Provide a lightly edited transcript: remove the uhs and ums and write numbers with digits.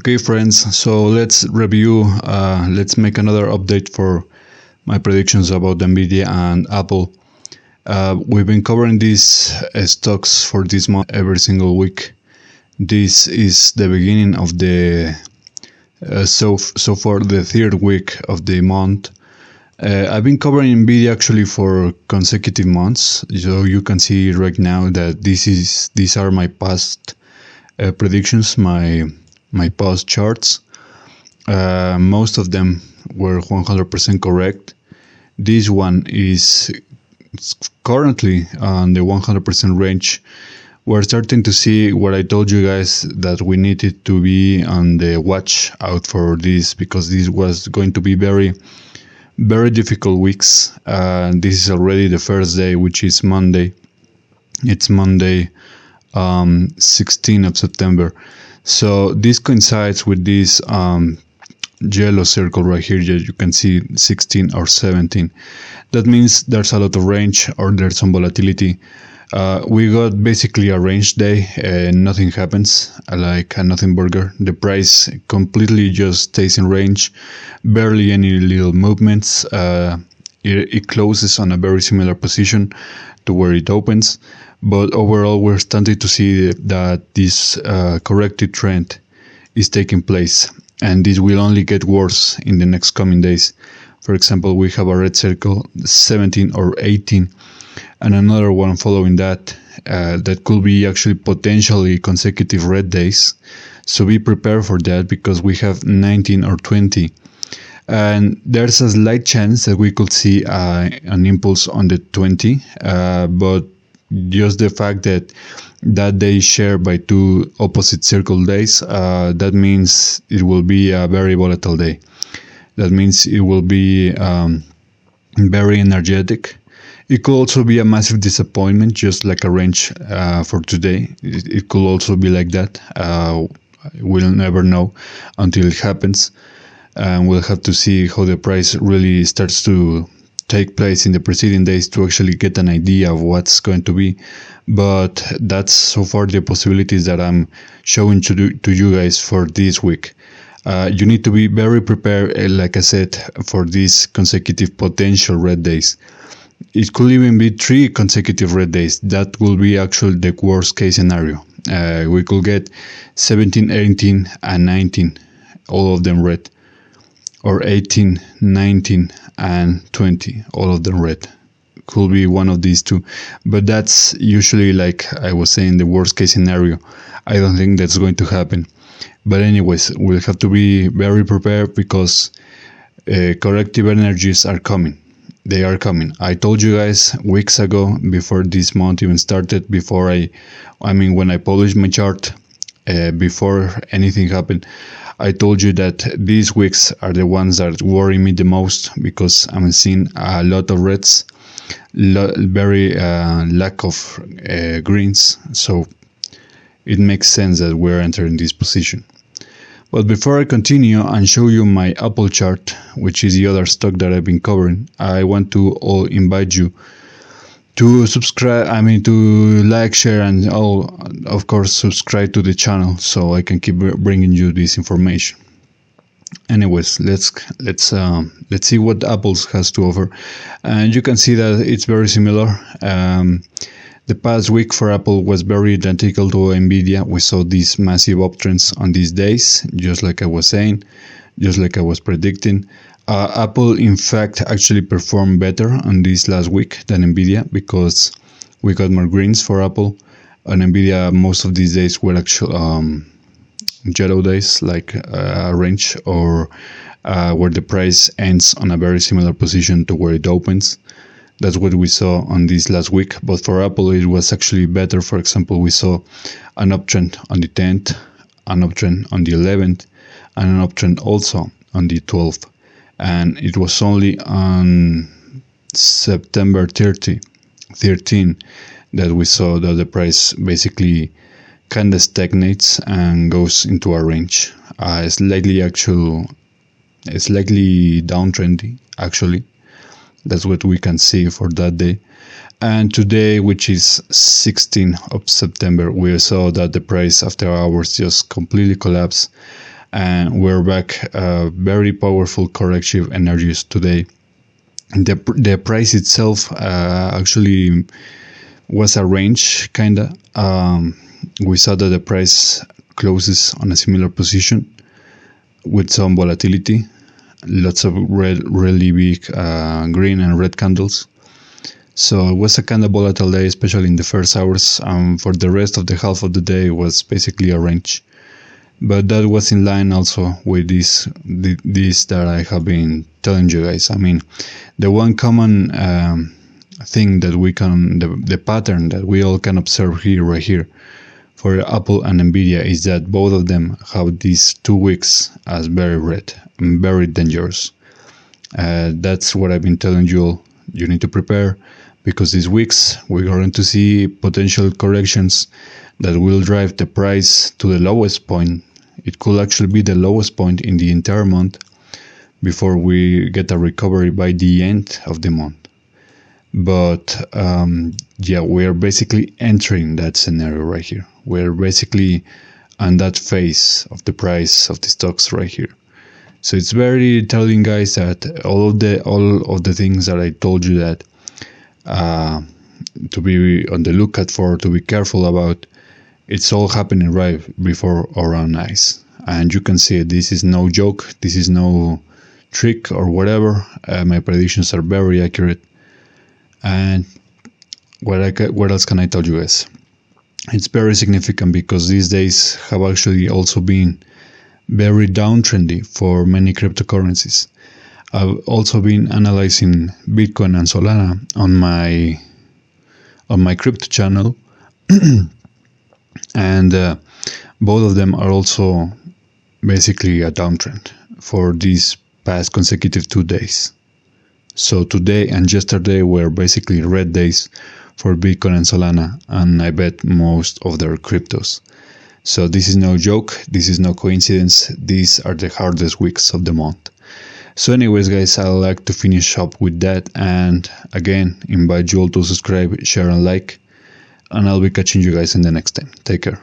Okay, friends, so let's review, let's make another update for my predictions about NVIDIA and Apple. We've been covering these stocks for this month every single week. This is the beginning of the, so far the third week of the month. I've been covering NVIDIA actually for consecutive months, so you can see right now that these are my past predictions, my past charts. Most of them were 100% correct. This one is currently on the 100% range. We're starting to see what I told you guys, that we needed to be on the watch out for this, because this was going to be very difficult weeks. This is already the first day, which is Monday. It's Monday, 16th of September. So this coincides with this yellow circle right here that you can see, 16 or 17. That means there's a lot of range, or there's some volatility. We got basically a range day, nothing happens, like a nothing burger. The price completely just stays in range, barely any little movements. It closes on a very similar position to where it opens, but overall we're starting to see that this corrective trend is taking place, and this will only get worse in the next coming days. For example, we have a red circle, 17 or 18, and another one following that. That could be actually potentially consecutive red days, so be prepared for that, because we have 19 or 20. And there's a slight chance that we could see an impulse on the 20, but just the fact that day is shared by two opposite circle days, that means it will be a very volatile day. That means it will be very energetic. It could also be a massive disappointment, just like a range for today. It could also be like that. We'll never know until it happens. And we'll have to see how the price really starts to take place in the preceding days to actually get an idea of what's going to be. But that's so far the possibilities that I'm showing to you guys for this week. You need to be very prepared, like I said, for these consecutive potential red days. It could even be 3 consecutive red days. That will be actually the worst case scenario. We could get 17, 18, and 19, all of them red. Or 18, 19, and 20, all of them red. Could be one of these two. But that's usually, like I was saying, the worst case scenario. I don't think that's going to happen. But anyways, we'll have to be very prepared, because corrective energies are coming. They are coming. I told you guys weeks ago, before this month even started, when I published my chart, before anything happened, I told you that these weeks are the ones that worry me the most, because I'm seeing a lot of reds, very lack of greens. So it makes sense that we're entering this position. But before I continue and show you my Apple chart, which is the other stock that I've been covering, I want to invite you to subscribe, to like, share, and of course subscribe to the channel, so I can keep bringing you this information. Anyways, let's see what Apple has to offer, and you can see that it's very similar. The past week for Apple was very identical to NVIDIA. We saw these massive uptrends on these days, just like I was saying, just like I was predicting. Apple, in fact, actually performed better on this last week than NVIDIA, because we got more greens for Apple. On NVIDIA, most of these days were actual yellow days, like a range, or where the price ends on a very similar position to where it opens. That's what we saw on this last week. But for Apple, it was actually better. For example, we saw an uptrend on the 10th, an uptrend on the 11th, and an uptrend also on the 12th. And it was only on September 13 that we saw that the price basically kind of stagnates and goes into a range. Slightly downtrending, actually. That's what we can see for that day. And today, which is 16th of September, we saw that the price after hours just completely collapsed and we're back. Very powerful corrective energies today. The price itself actually was a range, kinda. We saw that the price closes on a similar position with some volatility, lots of really big green and red candles. So it was a kind of volatile day, especially in the first hours. For the rest of the half of the day, it was basically a range. But that was in line also with this that I have been telling you guys. I mean, the one common thing that we can, the pattern that we all can observe here, right here, for Apple and NVIDIA is that both of them have these 2 weeks as very red and very dangerous. That's what I've been telling you all. You need to prepare, because these weeks we're going to see potential corrections that will drive the price to the lowest point. It could actually be the lowest point in the entire month before we get a recovery by the end of the month. But yeah, we're basically entering that scenario right here. We're basically on that phase of the price of the stocks right here. So it's very telling, guys, that all of the things that I told you that to be on the lookout for, to be careful about, it's all happening right before our own eyes. And you can see it. This is no joke. This is no trick or whatever. My predictions are very accurate. And what else can I tell you guys? It's very significant because these days have actually also been very downtrendy for many cryptocurrencies. I've also been analyzing Bitcoin and Solana on my crypto channel, and both of them are also basically a downtrend for these past consecutive 2 days. So today and yesterday were basically red days for Bitcoin and Solana, and I bet most of their cryptos. So this is no joke, this is no coincidence, these are the hardest weeks of the month. So anyways, guys, I'd like to finish up with that, and again, invite you all to subscribe, share and like, and I'll be catching you guys in the next time. Take care.